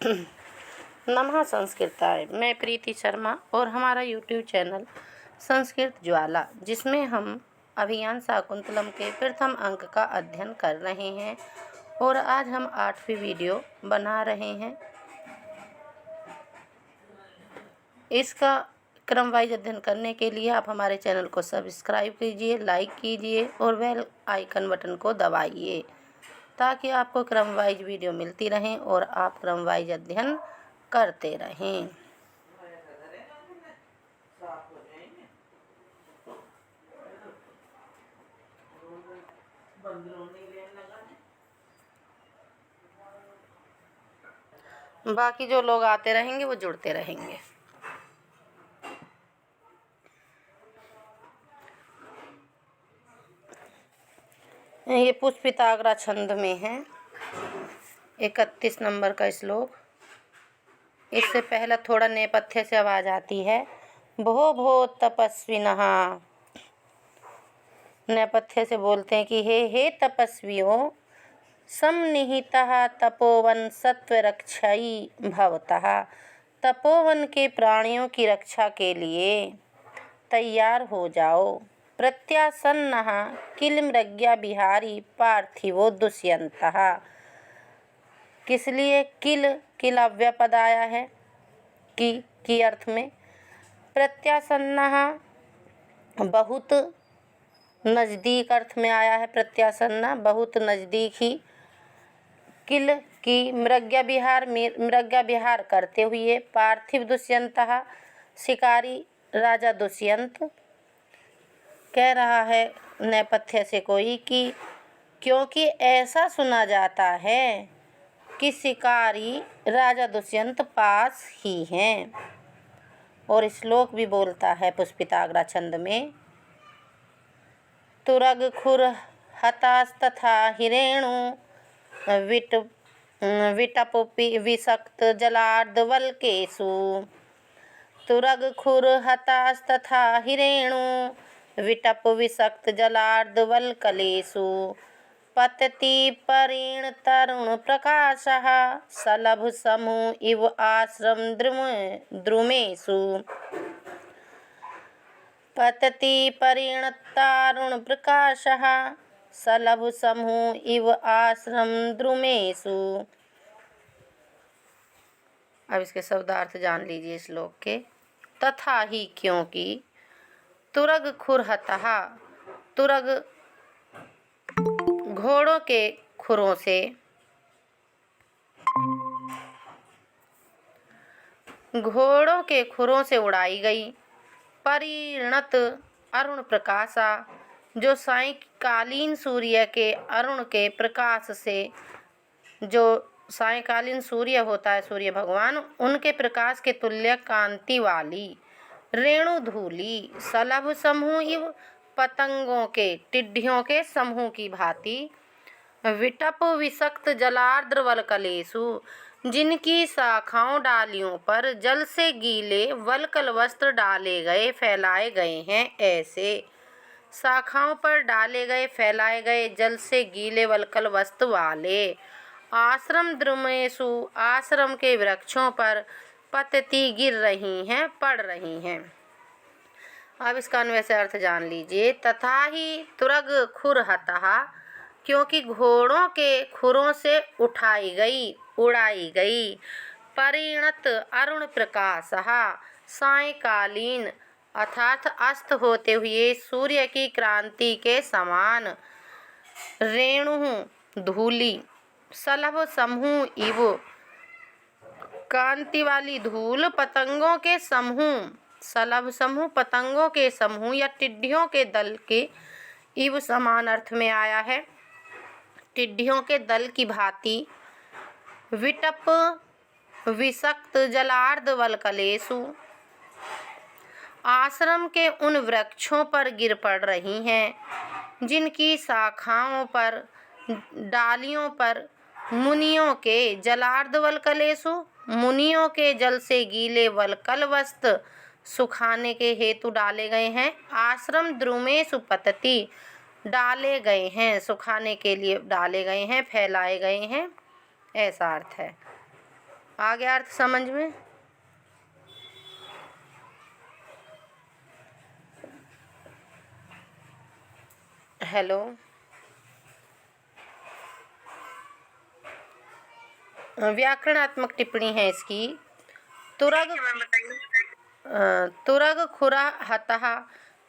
नमः संस्कृताय। मैं प्रीति शर्मा और हमारा यूट्यूब चैनल संस्कृत ज्वाला, जिसमें हम अभियान शाकुंतलम के प्रथम अंक का अध्ययन कर रहे हैं और आज हम 8वीं वीडियो बना रहे हैं। इसका क्रम वाइज अध्ययन करने के लिए आप हमारे चैनल को सब्सक्राइब कीजिए, लाइक कीजिए और बेल आइकन बटन को दबाइए ताकि आपको क्रम वाइज वीडियो मिलती रहें और आप क्रम वाइज अध्ययन करते रहें। बाकी जो लोग आते रहेंगे वो जुड़ते रहेंगे। ये पुष्पिताग्रा छंद में है 31 नंबर का श्लोक। इससे पहला थोड़ा नेपथ्य से आवाज आती है, भो भो तपस्विनः। नेपथ्य से बोलते हैं कि हे तपस्वियों, समनिहितः तपोवन सत्वरक्षाई भवतः। तपोवन के प्राणियों की रक्षा के लिए तैयार हो जाओ। प्रत्यासन्नः किल मृग्या बिहारी पार्थिवो दुष्यन्तः। किस लिए किल अव्यपद आया है की अर्थ में। प्रत्यासन्नः बहुत नज़दीक अर्थ में आया है। प्रत्यासन्ना बहुत नज़दीक ही। किल की मृग्या विहार करते हुए। पार्थिव दुष्यंतः शिकारी राजा दुष्यंत। कह रहा है नेपथ्य से कोई कि क्योंकि ऐसा सुना जाता है कि शिकारी राजा दुष्यंत पास ही हैं। और श्लोक भी बोलता है पुष्पिताग्रा छंद में, तुरग खुर हतास्तथा हिरेणु विटपि विषक्त जलार्धवल्केषु। तुरग खुर हतास्तथा हिरेणु विटप विषक्त जलार्धवल्कलेषु। पतति परेण तरुण प्रकाशः सलभ समूह इव आश्रम द्रुमेषु। पतति परेण तरुण प्रकाशः सलभ समूह इव आश्रम द्रुमेषु। अब इसके शब्दार्थ जान लीजिए श्लोक के। तथा ही क्योंकि तुरग खुरहतः, तुरग घोड़ों के खुरों से, घोड़ों के खुरों से उड़ाई गई। परिणत अरुण प्रकाशा, जो सायंकालीन सूर्य के अरुण के प्रकाश से, जो सायंकालीन सूर्य होता है सूर्य भगवान, उनके प्रकाश के तुल्य कांति वाली। रेणु धूली सलभ समूह इव, पतंगों के टिड्डियों के समूह की भांति। विटप विषक्त जलार्द्र वल्कलेषु, जिनकी शाखाओं डालियों पर जल से गीले वल्कल वस्त्र डाले गए फैलाए गए हैं, ऐसे। शाखाओं पर डाले गए फैलाए गए जल से गीले वल्कल वस्त्र वाले। आश्रम द्रुमेषु, आश्रम के वृक्षों पर पतति गिर रही हैं, पड़ रही हैं। अब इसका अन्वय से अर्थ जान लीजिए। तथा ही तुरग खुरहतः, क्योंकि घोड़ों के खुरों से उठाई गई उड़ाई गई। परिणत अरुण प्रकाशः, सायंकालीन अर्थात अस्त होते हुए सूर्य की क्रांति के समान। रेणु धूली सलभ समूह इव, कांति वाली धूल पतंगों के समूह। सलभ समूह पतंगों के समूह या टिड्डियों के दल के इव समान अर्थ में आया है। टिड्डियों के दल की भांति। विटप विषक्त जलार्धवल्कलेषु, आश्रम के उन वृक्षों पर गिर पड़ रही हैं जिनकी शाखाओं पर डालियों पर मुनियों के जलार्धवल्कलेषु, मुनियों के जल से गीले वल्कल वस्त्र सुखाने के हेतु डाले गए हैं। आश्रम द्रुमेषु पतति, डाले गए हैं, सुखाने के लिए डाले गए हैं, फैलाए गए हैं, ऐसा अर्थ है। आ गया अर्थ समझ में? हेलो, व्याकरणात्मक टिप्पणी है इसकी। तुरग तुरग खुरा हतः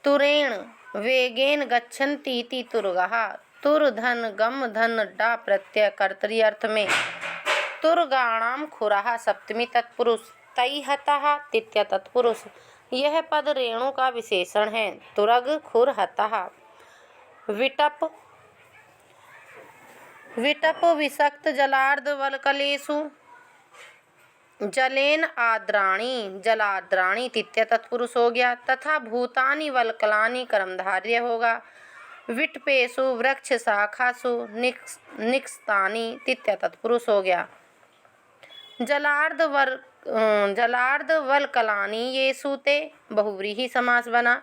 तुरेण वेगेन गच्छन्तीति तुरगः। तुर धन गम धन डा प्रत्यय कर्तरी अर्थ में। तुरगाणाम खुरः सप्तमी तत्पुरुष, तई हतः तृतीय तत्पुरुष। यह पद रेणु का विशेषण है। तुरग खुर हतः। विटप विटप विषक्त जलार्ध वलकलेषु जलेन आद्राणी, जलाद्राणी तृतीय तत्पुरुष हो गया। तथा भूतानि वलकलानि कर्मधारय होगा। विटपेषु वृक्ष शाखासु निक्स्तानि तृतीय तत्पुरुष हो गया। जलार्ध वलकलानि येषु ते बहुव्रीहि समास बना।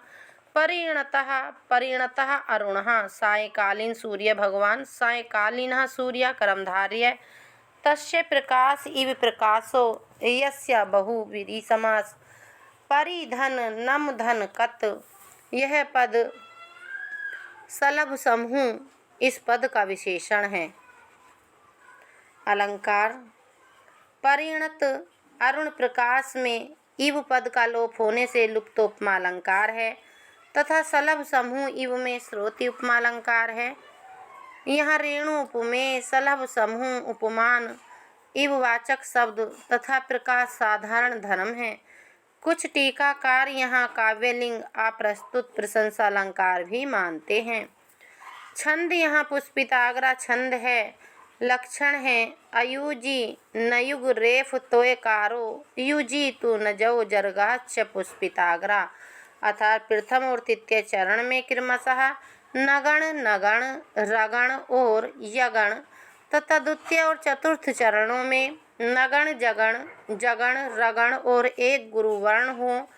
परिणतः अरुणः सायंकालीन सूर्य भगवान, सायंकालीनः सूर्य कर्मधारय। तस्य प्रकाश इव प्रकाशो यस्य बहुव्रीहि समास। परिधन नम धन कत, यह पद सलभ समूह इस पद का विशेषण है। अलंकार परिणत अरुण प्रकाश में इव पद का लोप होने से लुप्त उपमा अलंकार है तथा सलभ समूह इव में श्रोति उपमा अलंकार है। यहाँ रेणु उपमेय सलभ समूह उपमान इव वाचक शब्द तथा प्रकाश साधारण धर्म है। कुछ टीकाकार यहाँ काव्यलिंग अप्रस्तुत प्रशंसा अलंकार भी मानते हैं। छंद यहाँ पुष्पिताग्रा छंद है। लक्षण है अयुजी नयुग रेफ तोयकारो युजी तु नजो जरगाच पुष्पिताग्रा, अर्थात प्रथम और तृतीय चरण में क्रमशः नगण नगण रगण और यगण तथा द्वितीय और चतुर्थ चरणों में नगण जगण जगण रगण और एक गुरुवर्ण हो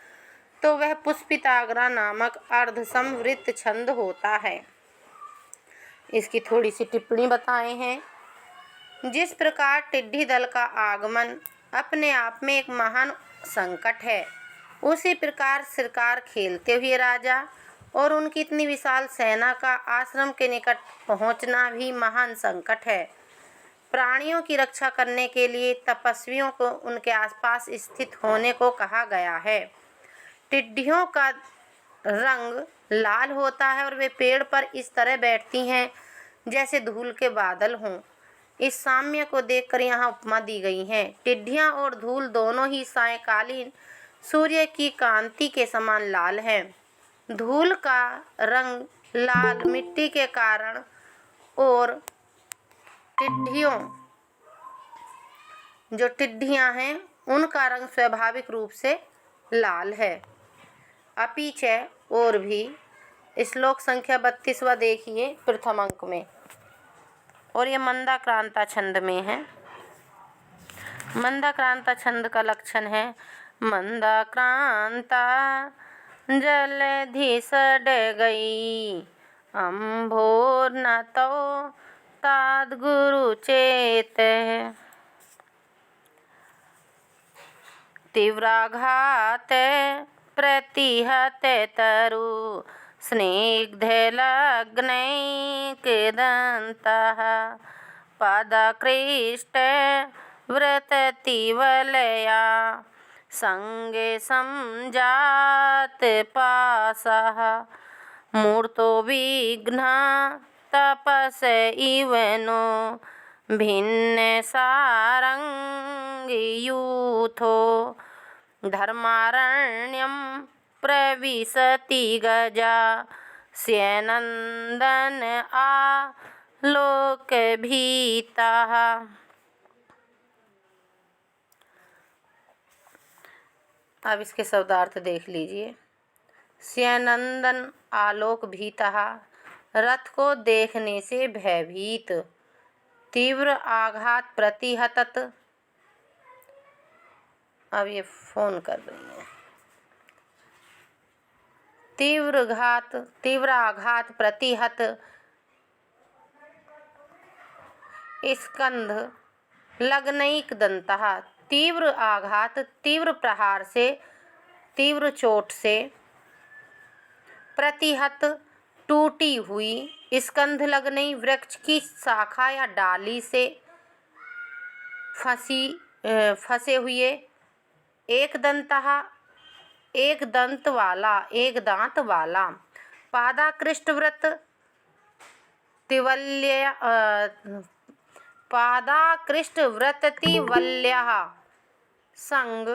तो वह पुष्पिताग्रा नामक अर्धसमवृत्त छंद होता है। इसकी थोड़ी सी टिप्पणी बताए हैं। जिस प्रकार टिड्डी दल का आगमन अपने आप में एक महान संकट है, उसी प्रकार शिकार खेलते हुए राजा और उनकी इतनी विशाल सेना का आश्रम के निकट पहुंचना भी महान संकट है। प्राणियों की रक्षा करने के लिए तपस्वियों को उनके आसपास स्थित होने को कहा गया है। टिड्डियों का रंग लाल होता है और वे पेड़ पर इस तरह बैठती हैं जैसे धूल के बादल हों। इस साम्य को देखकर यहाँ उपमा दी गई है। टिड्डियाँ और धूल दोनों ही सायंकालीन सूर्य की कांति के समान लाल हैं। धूल का रंग लाल मिट्टी के कारण और टिड्डियाँ हैं उनका रंग स्वाभाविक रूप से लाल है। अपीच और भी श्लोक संख्या 32वां देखिए प्रथम अंक में, और ये मंदाक्रांता छंद में है। मंदाक्रांता छंद का लक्षण है मंदाक्रांता जलधि सड गई, अम्भोर न तो ताद गुरु चेत। तीव्राघात प्रतिहत तरु, स्निग्ध लग्नैकदन्तः, पदकृष्ट व्रततिवलया, संगे संजात पाशः, मूर्तो विघ्ना तपस इव नो, भिन्न सारंगयूथो, धर्मारण्यं प्रविशति गजा, स्यनंदन आलोक भीतः। अब इसके शब्दार्थ देख लीजिए। स्यनंदन आलोक भीतः, रथ को देखने से भयभीत। तीव्र आघात प्रतिहतत, अब ये फोन कर रही है। तीव्र आघात प्रतिहत, स्कंध लग्नैक दंतः, तीव्र आघात, तीव्र प्रहार से, तीव्र चोट से, प्रतिहत, टूटी हुई, स्कंध लगने, वृक्ष की शाखा या डाली से फंसे हुए, एक दंतः, एक दंत वाला, एक दांत वाला, पादाकृष्टवृत्त, तिवल्य, पादाकृष्टवृत्तिवल्यः संग,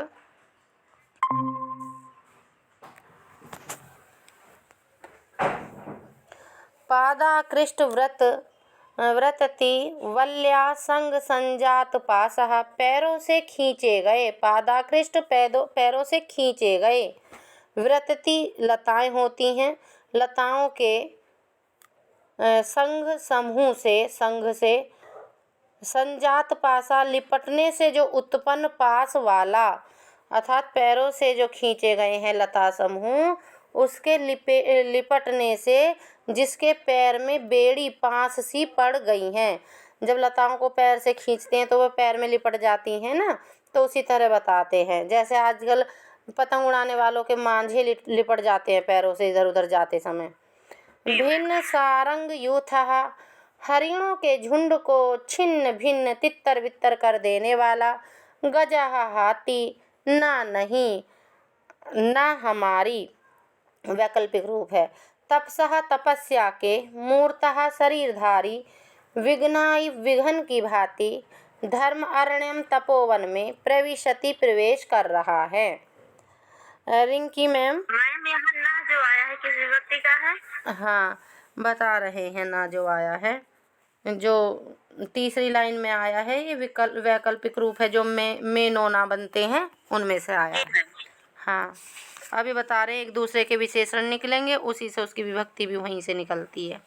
पादाकृष्टवृत्तिवल्या संग संजात पाशः, पैरों से खींचे गए, पादाकृष्ट पैरों से खींचे गए, वृत्ति लताएं होती हैं, लताओं के संघ समूह से, संघ से, संजात पासा लिपटने से जो उत्पन्न पास वाला, अर्थात पैरों से जो खींचे गए हैं लता समूह, उसके लिपटने से जिसके पैर में बेड़ी पास सी पड़ गई हैं। जब लताओं को पैर से खींचते हैं तो वह पैर में लिपट जाती हैं ना, तो उसी तरह बताते हैं। जैसे आजकल पतंग उड़ाने वालों के मांझे लिपट जाते हैं पैरों से इधर उधर जाते समय। भिन्न सारंग यूथः, हरिणों के झुंड को छिन्न भिन्न तितर बितर कर देने वाला, गजः हाथी, ना नहीं ना हमारी, वैकल्पिक रूप है। तपसः तपस्या के, मूर्तः शरीरधारी, विघ्नाय विघन की भांति, धर्म अरण्यम तपोवन में, प्रविशति प्रवेश कर रहा है। रिंकी मैम यहाँ ना जो आया है किस विभक्ति का है? हाँ, बता रहे हैं ना जो आया है, जो तीसरी लाइन में आया है ये वैकल्पिक रूप है, जो में नोना बनते हैं उनमें से आया है। हाँ, अभी बता रहे हैं एक दूसरे के विशेषण निकलेंगे, उसी से उसकी विभक्ति भी वहीं से निकलती है।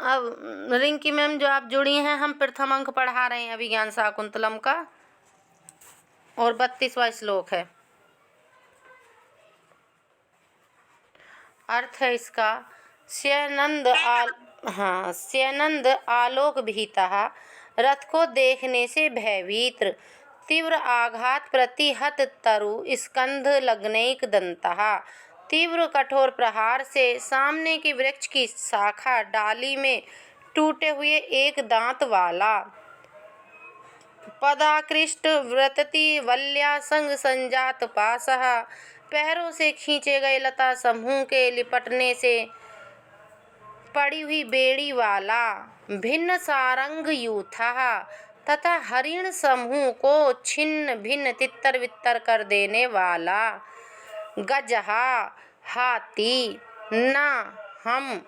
अब रिंकी मैम जो आप जुड़ी हैं, हम प्रथम अंक पढ़ा रहे हैं अभिज्ञान शाकुंतलम का, और 32वां श्लोक है। अर्थ है इसका, स्यनंद आलोक भीतः, रथ को देखने से भयभीत, तीव्र आघात प्रतिहत तरु, स्कंध लगनैक दंतः, तीव्र कठोर प्रहार से सामने की वृक्ष की शाखा डाली में टूटे हुए एक दांत वाला, पदाकृष्ट वृत्तिवल्या संग संजात पाशः, पैरों से खींचे गए लता समूह के लिपटने से पड़ी हुई बेड़ी वाला, भिन्न सारंग यूथः, तथा हरिण समूह को छिन्न भिन्न तितर बितर कर देने वाला, गजः हाथी, ना हम,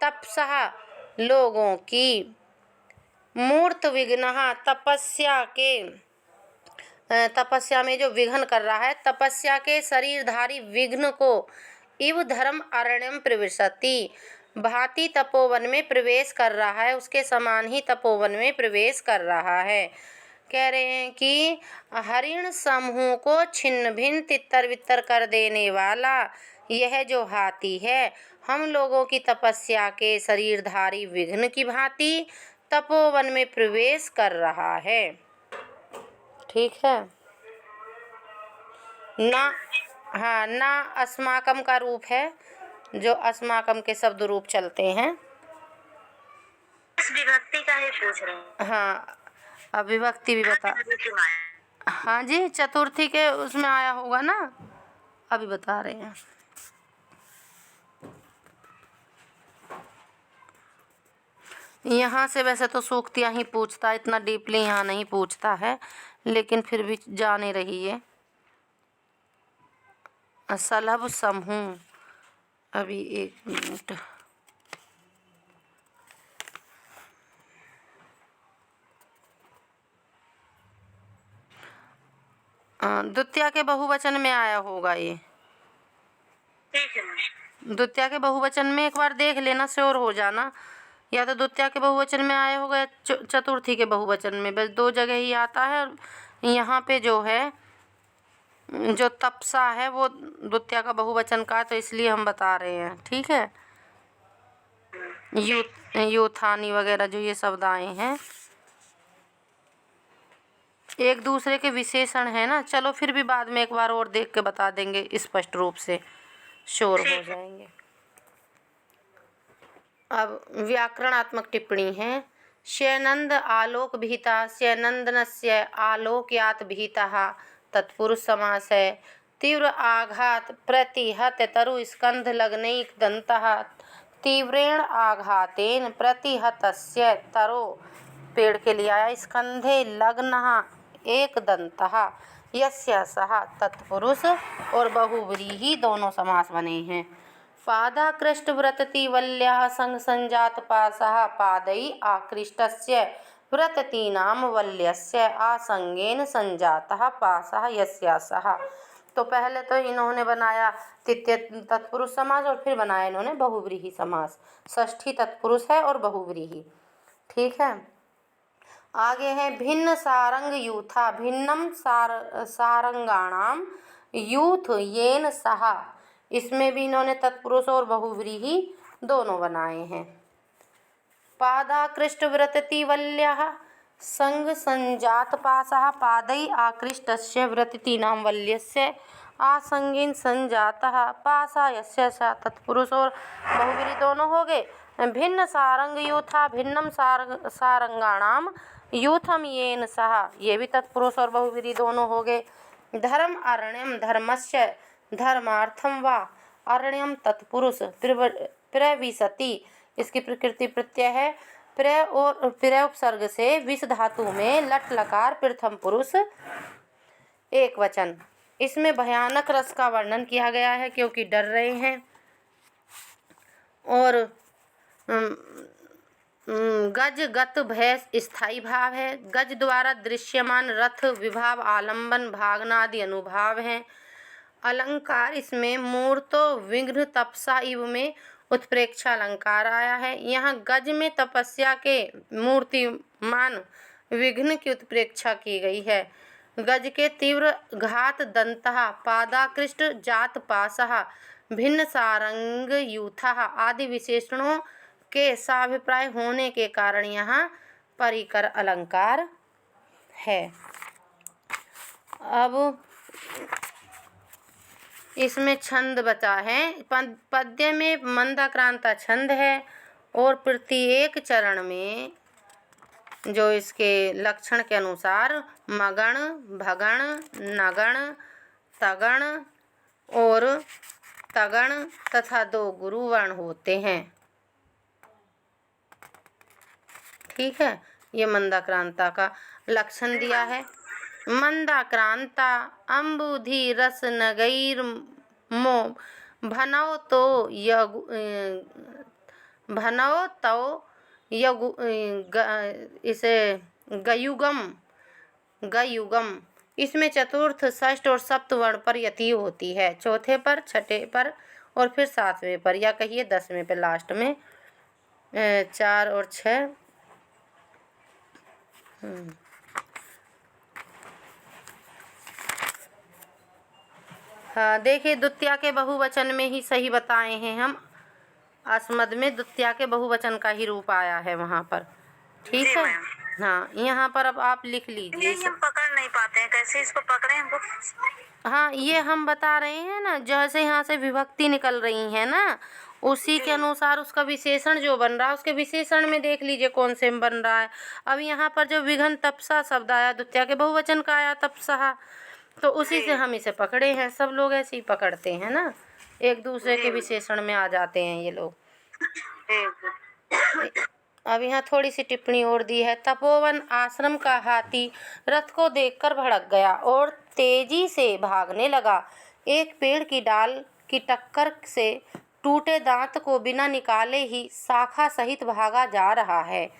तपसः लोगों की, मूर्त विघ्नः तपस्या में जो विघ्न कर रहा है, तपस्या के शरीरधारी विघ्न को, इव धर्म अरण्यम प्रविशति, भांति तपोवन में प्रवेश कर रहा है, उसके समान ही तपोवन में प्रवेश कर रहा है। कह रहे हैं कि हरिण समूह को छिन्न भिन्न तितर बितर कर देने वाला यह जो हाथी है, हम लोगों की तपस्या के शरीरधारी विघ्न की भांति तपोवन में प्रवेश कर रहा है। ठीक है ना? हाँ, ना अस्माकम का रूप है, जो अस्माकम के शब्द रूप चलते हैं। इस विभक्ति का ही पूछ रहे हैं। हाँ, अब विभक्ति भी बता। हाँ जी, चतुर्थी के उसमें आया होगा ना, अभी बता रहे हैं। यहाँ से वैसे तो सूक्तियाँ ही पूछता है, इतना डीपली यहाँ नहीं पूछता है, लेकिन फिर भी जाने रहिए। सलभ समूह, अभी एक मिनट, द्वितीया के बहुवचन में आया होगा ये। द्वितीया के बहुवचन में एक बार देख लेना, श्योर हो जाना, या तो द्वितीया के बहुवचन में आया होगा या चतुर्थी के बहुवचन में, बस दो जगह ही आता है। और यहाँ पे जो है, जो तपसा है वो द्वितीया का बहुवचन का, तो इसलिए हम बता रहे हैं। ठीक है, यूथानी वगैरह जो ये शब्द आए हैं, एक दूसरे के विशेषण है ना। चलो फिर भी बाद में एक बार और देख के बता देंगे, स्पष्ट रूप से शोर हो ठीक है। जाएंगे। अब व्याकरणात्मक टिप्पणी है। स्यनंद आलोक विहिता स्यनंदनस्य आलोकयात विहितः तत्पुरुष समास है। तीव्र आघात प्रतिहत तरु स्कंध लग्नैक दंतः तीव्रेण आघातेन प्रतिहतस्य तरो पेड़ के लिए आया स्कंधे लग्नः एक दंतः यस्य सः तत्पुरुष और बहुव्रीहि दोनों समास बने हैं। पादाकृष्ट व्रतति वल्यः संग संजात पासः पादै आकृष्टस्य व्रततीनाम वल्यस्य आसंगेन संजातः पासः यस्यासः। तो पहले तो इन्होंने बनाया तृतीय तत्पुरुष समास और फिर बनाया इन्होंने बहुव्रीहि समास। षष्ठी तत्पुरुष है और बहुव्रीहि। ठीक है। आगे है भिन्न सारंग यूथा भिन्नम सारंगाणाम यूथ येन सहा। इसमें भी इन्होंने तत्पुरुष और बहुव्रीहि दोनों बनाए हैं। पादाकृष्ट व्रतति वल्यः संग संजात पासः पादै आकृष्टस्य व्रततीनाम वल्यस्य आसंगेन संजातः पासा यस्य स तत्पुरुष और बहुव्रीहि दोनों हो गए। भिन्न सारंग यूथा भिन्नम सारंगाणाम यूथम येन सह, ये भी तत्पुरुष और बहुव्रीहि दोनों हो गए। धर्म अरण्यम धर्मस्य धर्मार्थम वा अरण्यम तत्पुरुष प्रविशति। इसकी प्रकृति प्रत्यय है। प्र और प्र उपसर्ग से विष धातु में लट लकार प्रथम पुरुष एक वचन। इसमें भयानक रस का वर्णन किया गया है क्योंकि डर रहे हैं। और गज गत भय स्थायी भाव है। गज द्वारा दृश्यमान रथ विभाव आलंबन भागना आदि अनुभाव हैं। अलंकार इसमें मूर्तो विघ्न तपसा इव में उत्प्रेक्षा अलंकार आया है। यहाँ गज में तपस्या के मूर्तिमान विघ्न की उत्प्रेक्षा की गई है। गज के तीव्र घात दंतः पादाकृष्ट जात पासः भिन्न सारंग यूथः आदि विशेषणों के साभिप्राय होने के कारण यहाँ परिकर अलंकार है। अब इसमें छंद बचा है। पद्य में मंदाक्रांता छंद है और प्रत्येक चरण में जो इसके लक्षण के अनुसार मगण भगण नगण तगण और तगण तथा 2 गुरु वर्ण होते हैं। ठीक है। ये मंदाक्रांता का लक्षण दिया है। मंदाक्रांता अम्बुधि रस नगैर मो भनौ तो इसे गयुगम। इसमें चतुर्थ षष्ठ और सप्त वर्ण पर यति होती है। चौथे पर छठे पर और फिर 7वें पर या कहिए 10वें पर लास्ट में 4 और 6। हाँ देखिए द्वितीया के बहुवचन में ही सही बताए हैं हम। अस्मद में द्वितीया के बहुवचन का ही रूप आया है वहाँ पर। ठीक जी है। मैम। हाँ यहाँ पर अब आप लिख लीजिए। ये हम पकड़ नहीं पाते हैं, कैसे इसको पकड़े हमको? हाँ ये हम बता रहे हैं ना, जैसे यहाँ से विभक्ति निकल रही है ना उसी के अनुसार उसका विशेषण जो बन रहा है उसके विशेषण में देख लीजिए कौन से में बन रहा है। अब यहाँ पर जो विघन तपसा शब्द आया द्वितीया के बहुवचन का आया तपसा, तो उसी से हम इसे पकड़े हैं। सब लोग ऐसे ही पकड़ते हैं ना, एक दूसरे के विशेषण में आ जाते हैं ये लोग। अब यहाँ थोड़ी सी टिप्पणी और दी है। तपोवन आश्रम का हाथी रथ को देखकर भड़क गया और तेजी से भागने लगा। एक पेड़ की डाल की टक्कर से टूटे दांत को बिना निकाले ही शाखा सहित भागा जा रहा है,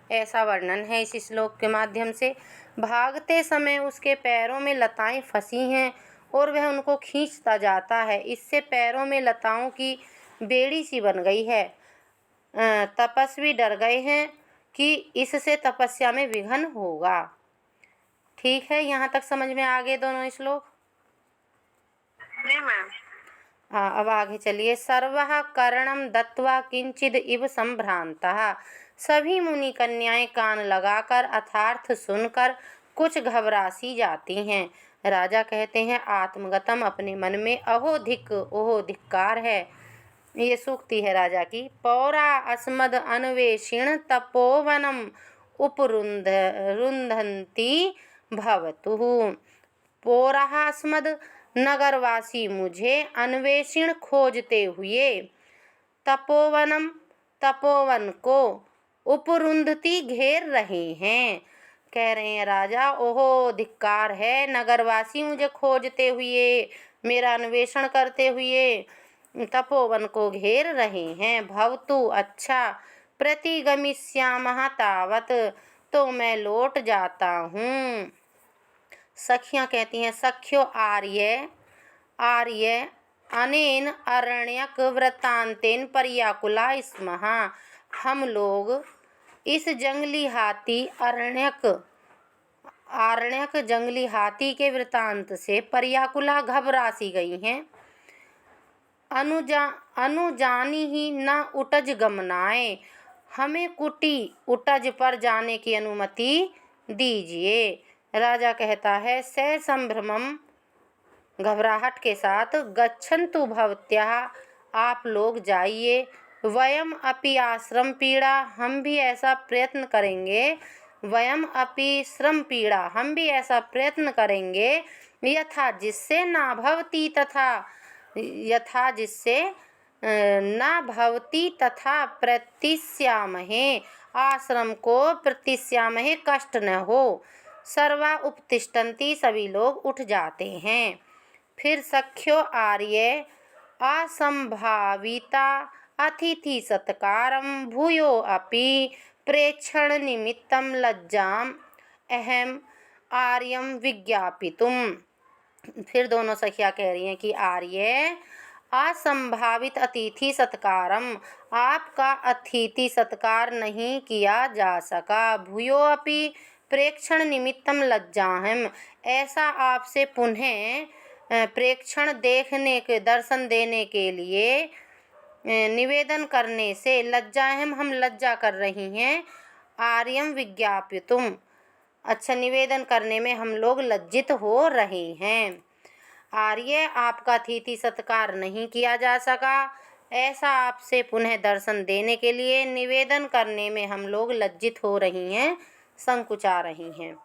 ऐसा वर्णन है इस श्लोक के माध्यम से। भागते समय उसके पैरों में लताएं फंसी हैं और वह उनको खींचता जाता है। इससे पैरों में लताओं की बेड़ी सी बन गई है। तपस्वी डर गए हैं कि इससे तपस्या में विघ्न होगा। ठीक है, यहाँ तक समझ में आ गए दोनों श्लोक? जी मैम। हाँ अब आगे चलिए। सर्वः करणम दत्वा किंचिद इव संभ्रांतः। सभी मुनि कन्याएं कान लगाकर अर्थार्थ सुनकर कुछ घबरा सी जाती हैं। राजा कहते हैं, आत्मगतम, अपने मन में, अहो धिक्कार है। ये सूक्ति है राजा की। पौरा अस्मद अन्वेषिण तपोवनम रुंधंती भवतुः। पौराह अस्मद, नगरवासी मुझे, अन्वेषिण खोजते हुए, तपोवनम, तपोवन को, उपरुंधती घेर रहे हैं। कह रहे हैं राजा, ओहो धिक्कार है, नगरवासी मुझे खोजते हुए, मेरा अन्वेषण करते हुए तपोवन को घेर रहे हैं। भवतु, अच्छा, प्रतिगमिष्यामः तावत, तो मैं लौट जाता हूँ। सखियाँ कहती हैं, सख्यो आर्य अनेन अरण्यक वृत्तांतेन पर्याकुला स्मः। हम लोग इस जंगली हाथी आरण्यक जंगली हाथी के वृत्तांत से पर्याकुला घबरा सी गई हैं। अनुजानी ही न उटज गमनाए, हमें कुटी उटज पर जाने की अनुमति दीजिए। राजा कहता है, स संभ्रमम, घबराहट के साथ, गच्छन्तु भवत्याः, आप लोग जाइए, वयम अपि आश्रम पीड़ा, हम भी ऐसा प्रयत्न करेंगे, वयम अपि श्रम पीड़ा, हम भी ऐसा प्रयत्न करेंगे, यथा जिससे ना भवती तथा, यथा जिससे न भवती तथा प्रतिश्यामहे, आश्रम को प्रतिश्यामहे, कष्ट न हो। सर्वा उपतिष्ठन्ति, सभी लोग उठ जाते हैं। फिर सख्यो आर्य असंभाविता अतिथि सत्कारम भूयो अपि प्रेक्षण निमित्तम लज्जाम अहम आर्यम विज्ञापितुम। फिर दोनों सखियाँ कह रही हैं कि आर्य असंभावित अतिथि सत्कारम, आपका अतिथि सत्कार नहीं किया जा सका। भूयो अपि प्रेक्षण निमित्तम लज्जाहम, ऐसा आपसे पुनः प्रेक्षण देखने के, दर्शन देने के लिए निवेदन करने से, लज्जाहम, हम लज्जा कर रही हैं, आर्यम विज्ञापितुम, अच्छा, निवेदन करने में हम लोग लज्जित हो रहे हैं। आर्य, आपका अतिथि सत्कार नहीं किया जा सका, ऐसा आपसे पुनः दर्शन देने के लिए निवेदन करने में हम लोग लज्जित हो रही हैं, संकुचा रही हैं,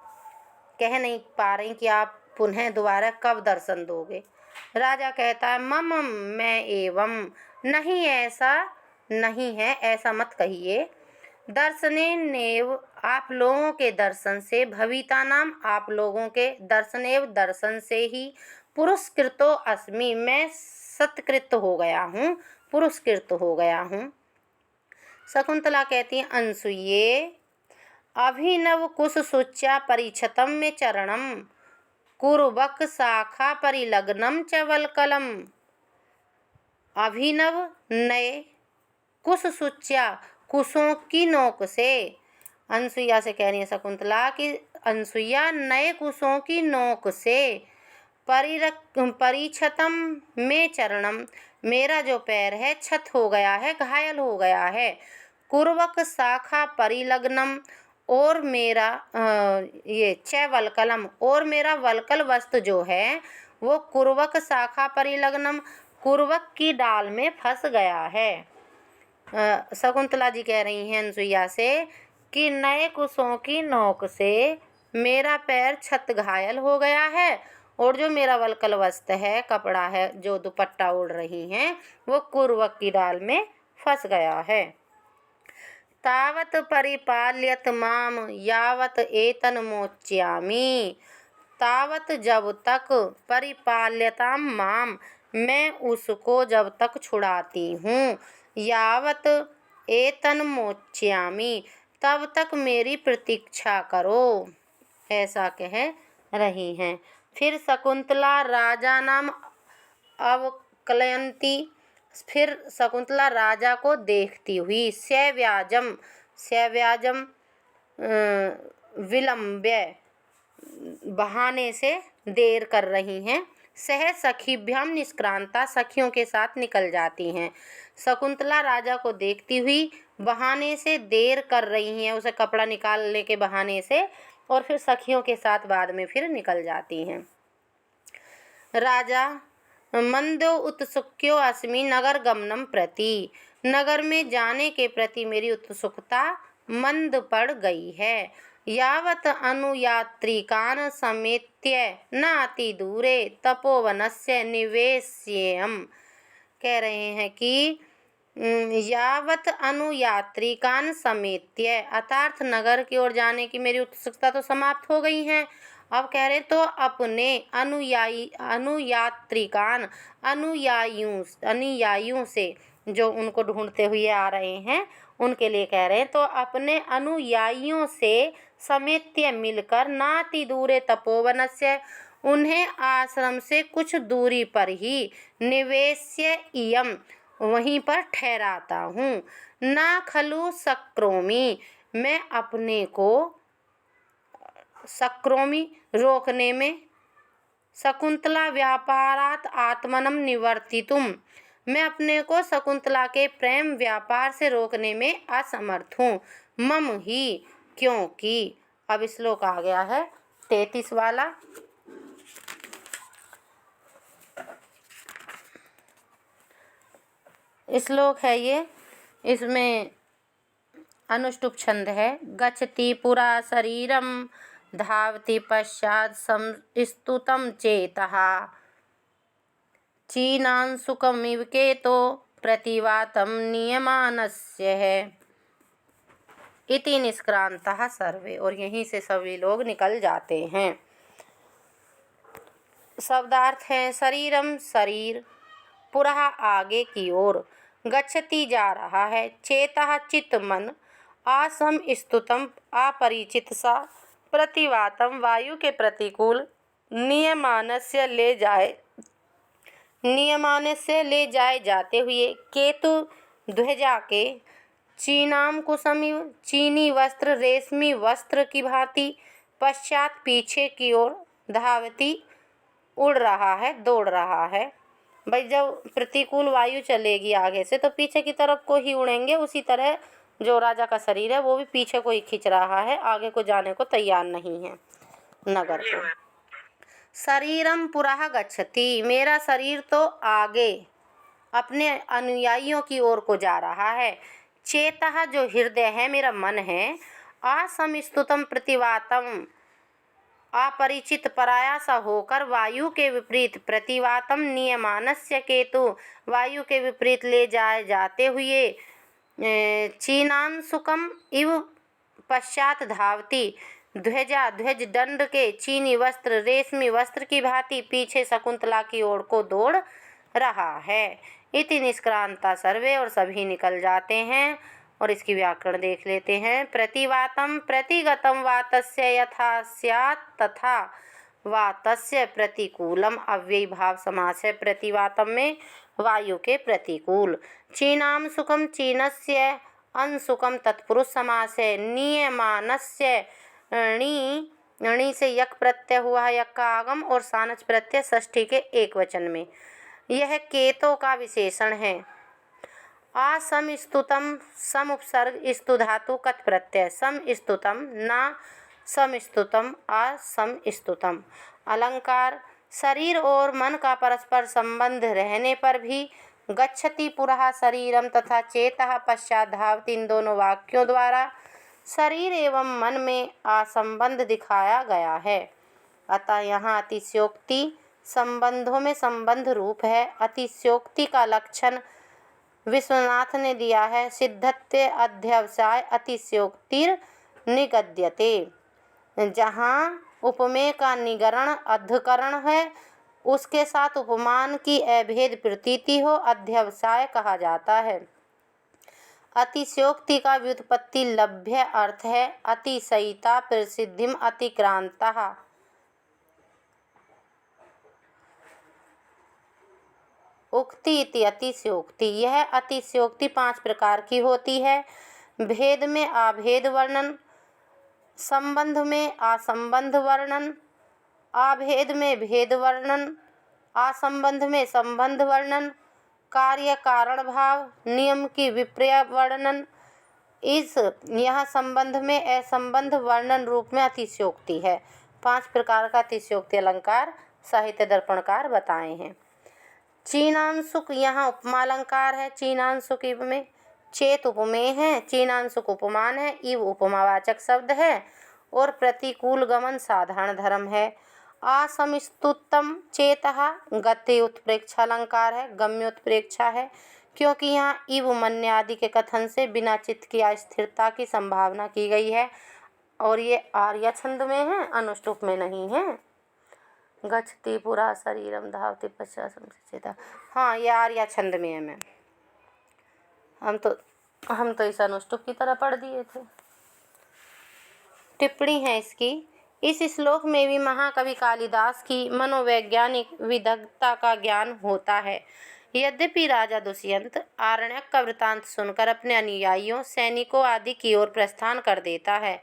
कह नहीं पा रही कि आप पुनः दोबारा कब दर्शन दोगे। राजा कहता है, मम, मैं एवं, नहीं, ऐसा नहीं है, ऐसा मत कहिए। दर्शने नेव, आप लोगों के दर्शन से, भविता नाम, आप लोगों के दर्शनेव, दर्शन से ही, पुरस्कृतो अस्मि, मैं सत्कृत हो गया हूँ, पुरस्कृत हो गया हूँ। शकुंतला कहती है, अनसुये अभिनव कुश शुच्या परिछतम में चरणम कुरबक शाखा परिलग्नम च वल्कलम। अभिनव, नए, कुश शुच्या, कुशों की नोक से। अनसुईया से कह रही है शकुंतला कि अनसुईया, नए कुशों की नोक से, परिछतम में चरणम, मेरा जो पैर है छत हो गया है, घायल हो गया है। कुरवक शाखा परिलग्नम, और मेरा ये च वल्कलम, और मेरा वल्कल वस्तु जो है वो कुरवक शाखा परिलग्नम, कुरवक की डाल में फंस गया है। शकुंतला जी कह रही हैं अनसुईया से कि नए कुशों की नोक से मेरा पैर छत घायल हो गया है, और जो मेरा वल्कल वस्त्र है, कपड़ा है, जो दुपट्टा ओढ़ रही हैं, वो कुरवक की डाल में फंस गया है। तावत परिपाल्यत माम यावत एतन मोच्यामि, तावत, जब तक, परिपाल्यताम माम, मैं उसको जब तक छुड़ाती हूँ, यावत एतन मोच्यामि, तब तक मेरी प्रतीक्षा करो, ऐसा कह रही हैं। फिर शकुंतला राजा नाम अवकलयंती, फिर शकुंतला राजा को देखती हुई, सव्याजम, सव्याजम विलंब्य, बहाने से देर कर रही हैं, सह सखीभ्याम निष्क्रांता, सखियों के साथ निकल जाती हैं। शकुंतला राजा को देखती हुई बहाने से देर कर रही हैं, उसे कपड़ा निकालने के बहाने से और फिर सखियों के साथ बाद में फिर निकल जाती हैं। राजा मंदो उत्सुक्यो अस्मि नगर गमनम प्रति, नगर में जाने के प्रति मेरी उत्सुकता मंद पड़ गई है। यावत अनुयात्रिकान समेत्य न अति दूरे तपोवनस्य निवेश्येयम्, कह रहे हैं कि यावत अनुयात्रिकान समेत्य, अर्थात नगर की ओर जाने की मेरी उत्सुकता तो समाप्त हो गई है। अब कह रहे तो अपने अनुयात्रिकान, अनुयायियों से जो उनको ढूंढते हुए आ रहे हैं उनके लिए कह रहे हैं, तो अपने अनुयायियों से समेत्य मिलकर नाति दूरे तपोवनस्य, उन्हें आश्रम से कुछ दूरी पर ही निवेश्य इयम, वहीं पर ठहराता हूँ। ना खलु सक्रोमी, मैं अपने को सक्रोमी रोकने में, शकुंतला व्यापारात आत्मनम निवर्तितुम, मैं अपने को शकुंतला के प्रेम व्यापार से रोकने में असमर्थ हूँ। मम ही, क्योंकि, अब श्लोक आ गया है 33 वाला। श्लोक है ये, इसमें अनुष्टुप छंद है। गच्छति पुरा शरीरम धावति पश्चात् संस्तुतं चेतः, चीनांशुकमिव केतो प्रतिवातं नियमानस्य है। इति निष्क्रांतः सर्वे, और यहीं से सभी लोग निकल जाते हैं। शब्दार्थ है शरीरम शरीर, पुरः आगे की ओर, गच्छति जा रहा है, चेतः चित्त मन, आसम स्तुतम अपरिचित सा, प्रतिवातम वायु के प्रतिकूल, नियमानस्य ले जाए जाते हुए, केतु ध्वजा के, चीनाम कुसुमिव चीनी वस्त्र रेशमी वस्त्र की भांति, पश्चात पीछे की ओर, धावती उड़ रहा है, दौड़ रहा है। भाई जब प्रतिकूल वायु चलेगी आगे से तो पीछे की तरफ को ही उड़ेंगे, उसी तरह जो राजा का शरीर है वो भी पीछे को ही खींच रहा है, आगे को जाने को तैयार नहीं है नगर को। शरीरम पुरः गच्छति, मेरा शरीर तो आगे अपने अनुयायियों की ओर को जा रहा है। चेतः जो हृदय है, मेरा मन है, असमस्तुतम प्रतिवातम, अपरिचित पराया सा होकर वायु के विपरीत, प्रतिवातम नियमानस्य केतु, वायु के विपरीत ले जाए जाते हुए, चीनांशुकम इव पश्चात धावती, ध्वज दंड के चीनी वस्त्र रेशमी वस्त्र की भांति पीछे शकुंतला की ओर को दौड़ रहा है। इति निष्क्रांता सर्वे, और सभी निकल जाते हैं। और इसकी व्याकरण देख लेते हैं। प्रतिवातम प्रतिगतम वातस्य यथा स्यात् तथा वातस्य प्रतिकूलम, अव्ययी भाव समास है। प्रतिवातम में वायु के प्रतिकूल। चीनाम सुखम चीनस्य अंशुकम तत्पुरुष समास है। नियमानस्य णी से यक प्रत्यय हुआ है, यक का आगम, और सानच प्रत्यय षष्ठी के एक वचन में। यह केतो का विशेषण है। असमस्तुतम सम उपसर्ग स्तु धातु कत प्रत्यय, समस्तुतम न समस्तुतम असमस्तुतम। अलंकार शरीर और मन का परस्पर संबंध रहने पर भी गच्छति पुरः शरीरम तथा चेतः पश्चात धावति, इन दोनों वाक्यों द्वारा शरीर एवं मन में असंबंध दिखाया गया है। अतः यहाँ अतिशयोक्ति संबंधों में संबंध रूप है। अतिशयोक्ति का लक्षण विश्वनाथ ने दिया है। सिद्धत्व अध्यवसाय अतिशयोक्तिर निगद्यते। जहाँ उपमेय का निगरण अधिकरण है, उसके साथ उपमान की अभेद प्रतीति हो, अध्यवसाय कहा जाता है। अतिशयोक्ति का व्युत्पत्ति लभ्य अर्थ है। अतिशयिता प्रसिद्धिम अतिक्रांतः। उक्ति इति अतिशयोक्ति। यह अतिशयोक्ति 5 प्रकार की होती है। भेद में अभेद वर्णन, संबंध में असंबंध वर्णन, अभेद में भेद वर्णन, असंबंध में संबंध वर्णन, कार्य कारण भाव, नियम की विपर्य वर्णन, इस यहाँ संबंध में असंबंध वर्णन रूप में अतिशयोक्ति है। 5 प्रकार का अतिशयोक्ति अलंकार साहित्य दर्पणकार बताए हैं। चीनांशुक यहाँ उपमा अलंकार है। चीनांशुक इव में चेत उपमेय है, चीनांशुक उपमान है, इव उपमावाचक शब्द है और प्रतिकूल गमन साधारण धर्म है। असमिस्तुतम चेतः गति उत्प्रेक्षा अलंकार है, गम्य उत्प्रेक्षा है, क्योंकि यहाँ इव मन्य आदि के कथन से बिना चित्त की अस्थिरता की संभावना की गई है और ये आर्या छंद में है, अनुष्टुप में नहीं है। गच्छति पुरा शरीरम धावति पश्चात संचेता, हाँ ये आर्या छंद में है। मैं हम तो इस अनुष्टुप की तरह पढ़ दिए थे। टिप्पणी है इसकी। इस श्लोक में भी महाकवि कालिदास की मनोवैज्ञानिक विदग्धता का ज्ञान होता है। यद्यपि राजा दुष्यंत आरण्यक का वृतांत सुनकर अपने अनुयायियों, सैनिकों आदि की ओर प्रस्थान कर देता है,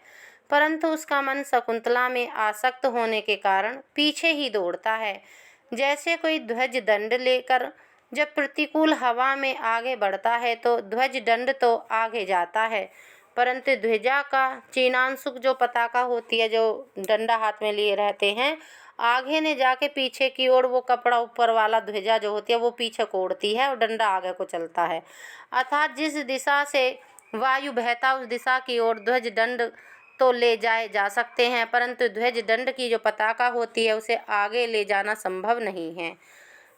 परंतु उसका मन शकुंतला में आसक्त होने के कारण पीछे ही दौड़ता है। जैसे कोई ध्वज दंड लेकर जब प्रतिकूल हवा में आगे बढ़ता है तो ध्वज दंड तो आगे जाता है, परंतु ध्वजा का चीनांशुक जो पताका होती है, जो डंडा हाथ में लिए रहते हैं, आगे ने जाके पीछे की ओर वो कपड़ा ऊपर वाला ध्वजा जो होती है वो पीछे कोड़ती है और डंडा आगे को चलता है। अर्थात जिस दिशा से वायु बहता उस दिशा की ओर ध्वज दंड तो ले जाए जा सकते हैं, परंतु ध्वज दंड की जो पताका होती है उसे आगे ले जाना संभव नहीं है।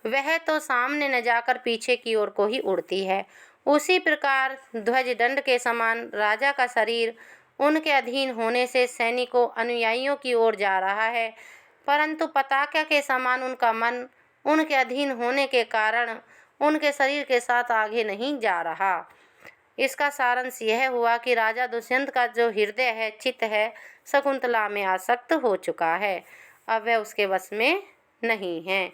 वह तो सामने न जाकर पीछे की ओर को ही उड़ती है। उसी प्रकार ध्वज दंड के समान राजा का शरीर उनके अधीन होने से सैनिकों अनुयायियों की ओर जा रहा है, परंतु पताका के समान उनका मन उनके अधीन होने के कारण उनके शरीर के साथ आगे नहीं जा रहा। इसका सारांश यह हुआ कि राजा दुष्यंत का जो हृदय है, चित्त है, शकुंतला में आसक्त हो चुका है, अब वह उसके वश में नहीं है।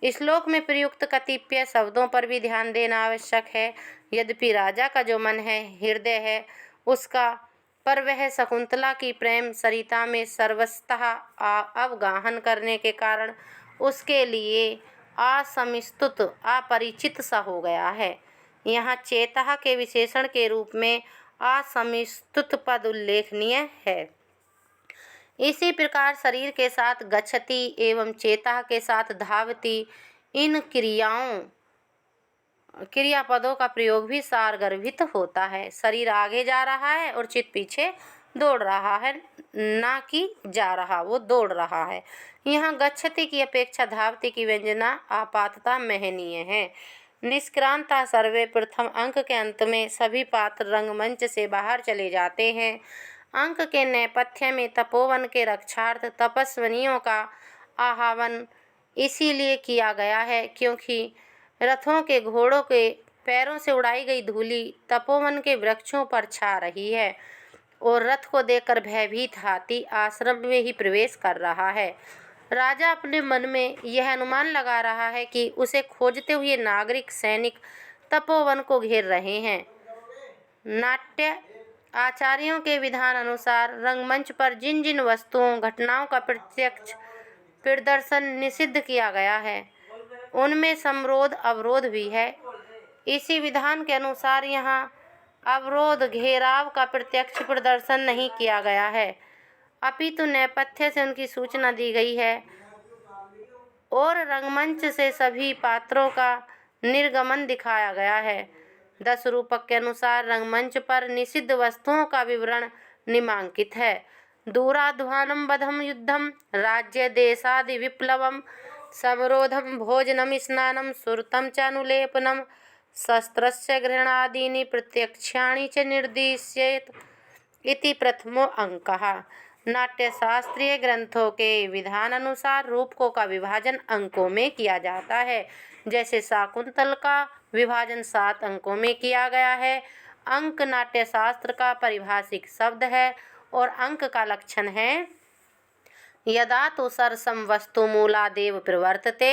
श्लोक में प्रयुक्त कतिपय शब्दों पर भी ध्यान देना आवश्यक है। यद्यपि राजा का जो मन है, हृदय है उसका, पर वह शकुंतला की प्रेम सरिता में सर्वस्तः अवगाहन करने के कारण उसके लिए असमिस्तुत, अपरिचित सा हो गया है। यहाँ चेतः के विशेषण के रूप में असमिस्तुत पद उल्लेखनीय है। इसी प्रकार शरीर के साथ गच्छति एवं चेतः के साथ धावति, इन क्रियापदों का प्रयोग भी सारगर्भित होता है। शरीर आगे जा रहा है और चित्त पीछे दौड़ रहा है, ना कि जा रहा, वो दौड़ रहा है। यहाँ गच्छति की अपेक्षा धावति की व्यंजना आपातता महनीय है। निष्क्रांता सर्वे प्रथम अंक के अंत में सभी पात्र रंगमंच से बाहर चले जाते हैं। अंक के नेपथ्य में तपोवन के रक्षार्थ तपस्विनियों का आह्वान इसीलिए किया गया है क्योंकि रथों के घोड़ों के पैरों से उड़ाई गई धूलि तपोवन के वृक्षों पर छा रही है और रथ को देखकर भयभीत हाथी आश्रम में ही प्रवेश कर रहा है। राजा अपने मन में यह अनुमान लगा रहा है कि उसे खोजते हुए नागरिक सैनिक तपोवन को घेर रहे हैं। नाट्य आचार्यों के विधान अनुसार रंगमंच पर जिन जिन वस्तुओं घटनाओं का प्रत्यक्ष प्रदर्शन निषिद्ध किया गया है उनमें समरोध अवरोध भी है। इसी विधान के अनुसार यहाँ अवरोध घेराव का प्रत्यक्ष प्रदर्शन नहीं किया गया है, अपितु नेपथ्य से उनकी सूचना दी गई है और रंगमंच से सभी पात्रों का निर्गमन दिखाया गया है। 10 रूपक के अनुसार रंगमंच पर निषिद्ध वस्तुओं का विवरण निम्नांकित है। दूराध्वानं वधं युद्धं राज्य देशादि विप्लवं समरोधं भोजनं स्नानं सुरतं च अनुलेपनं शस्त्रस्य ग्रहणादीनि प्रत्यक्षाणि च निर्दिश्येत इति प्रथमो अंकः। नाट्यशास्त्रीय ग्रंथों के विधान अनुसार रूपकों का विभाजन अंकों में किया जाता है। जैसे शाकुंतल का विभाजन 7 अंकों में किया गया है। अंक नाट्यशास्त्र का पारिभाषिक शब्द है और अंक का लक्षण है यदा तो सरसम वस्तु मूलादेव प्रवर्तते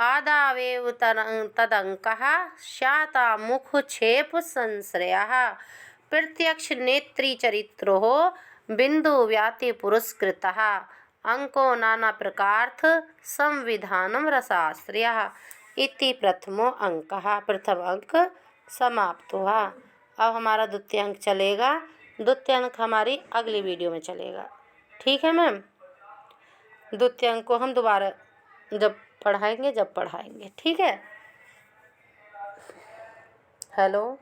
आदावेव तदंकः स्याता मुख क्षेप संश्रयः प्रत्यक्ष नेत्री चरित्रो बिंदु व्याति पुरस्कृतः अंको नाना प्रकारथ संविधानम रसाश्रयः इति प्रथमो अंकः। प्रथम अंक समाप्त हुआ। अब हमारा द्वितीय अंक चलेगा, द्वितीय अंक हमारी अगली वीडियो में चलेगा। ठीक है मैम, द्वितीय अंक को हम दोबारा जब पढ़ाएंगे। ठीक है। हेलो।